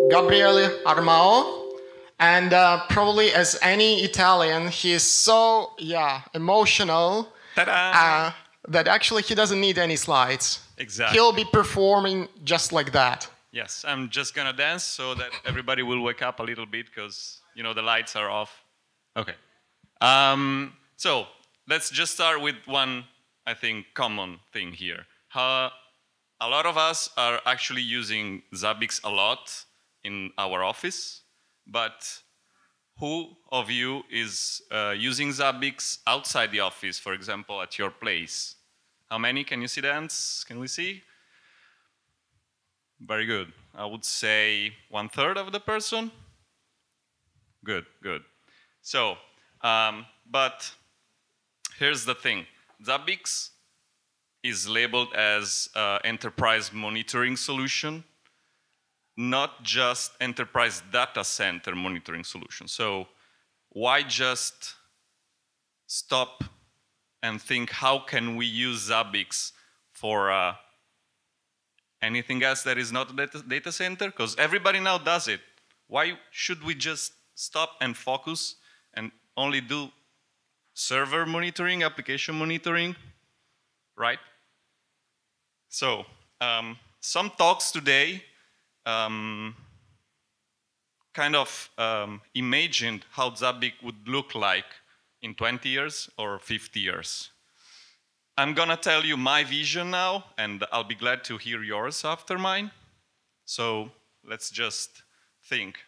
Gabriele Armao. And probably as any Italian, he is so, emotional that actually he doesn't need any slides. Exactly. He'll be performing just like that. Yes, I'm just gonna dance so that everybody will wake up a little bit because, you know, the lights are off. Okay. So let's just start with one, I think, common thing here. A lot of us are actually using Zabbix a lot in our office, but who of you is using Zabbix outside the office, for example, at your place? How many? Can you see the hands? Can we see? Very good. I would say 1/3 of the person. Good, good. So, but here's the thing. Zabbix is labeled as enterprise monitoring solution, not just enterprise data center monitoring solution. So why just stop and think how can we use Zabbix for anything else that is not a data center? Because everybody now does it. Why should we just stop and focus and only do server monitoring, application monitoring, right? So some talks today kind of imagined how Zabbix would look like in 20 years or 50 years. I'm gonna tell you my vision now, and I'll be glad to hear yours after mine. So let's just think.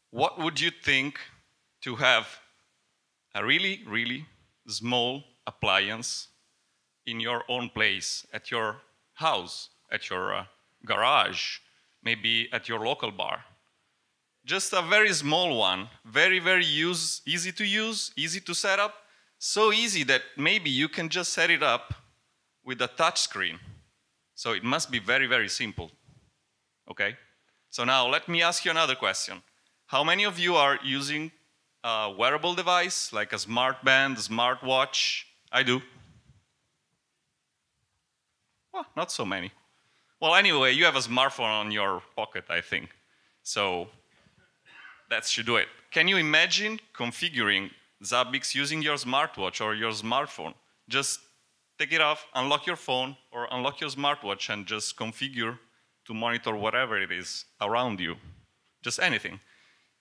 What would you think to have a really, really small appliance in your own place, at your house, at your garage, maybe at your local bar? Just a very small one, very, very easy to use, easy to set up, so easy that maybe you can just set it up with a touch screen. So it must be very, very simple, okay? So now let me ask you another question. How many of you are using a wearable device, like a smart band, a smartwatch? I do. Well, not so many. Well, anyway, you have a smartphone on your pocket, I think. So that should do it. Can you imagine configuring Zabbix using your smartwatch or your smartphone? Just take it off, unlock your phone or unlock your smartwatch and just configure to monitor whatever it is around you. Just anything.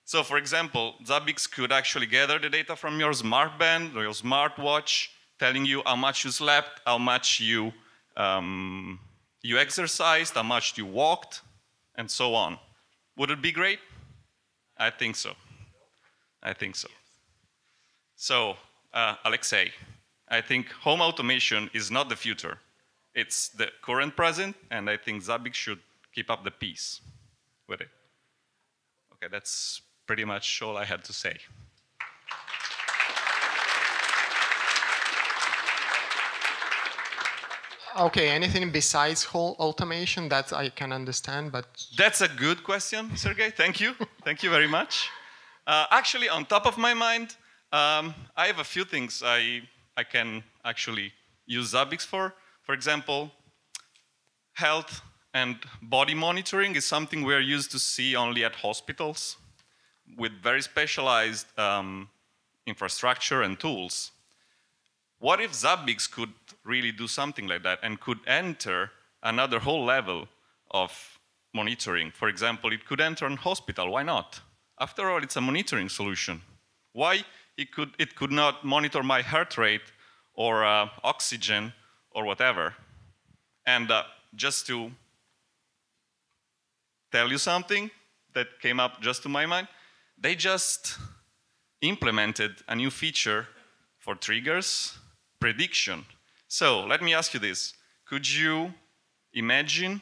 So for example, Zabbix could actually gather the data from your smart band or your smartwatch, telling you how much you slept, how much you exercised, how much you walked, and so on. Would it be great? I think so. I think so. So, Alexei, I think home automation is not the future. It's the current present, and I think Zabbix should keep up the pace with it. Okay, that's pretty much all I had to say. Okay, anything besides whole automation that I can understand, but... That's a good question, Sergey. Thank you. Thank you very much. Actually, on top of my mind, I have a few things I can actually use Zabbix for. For example, health and body monitoring is something we're used to see only at hospitals with very specialized infrastructure and tools. What if Zabbix could really do something like that and could enter another whole level of monitoring? For example, it could enter a hospital. Why not? After all, it's a monitoring solution. Why it could not monitor my heart rate or oxygen or whatever? And just to tell you something that came up just to my mind, they just implemented a new feature for triggers, prediction. So let me ask you this. Could you imagine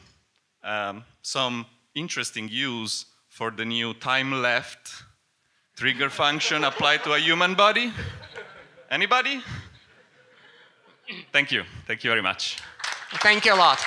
some interesting use for the new time left trigger function applied to a human body? Anybody? Thank you. Thank you very much. Thank you a lot.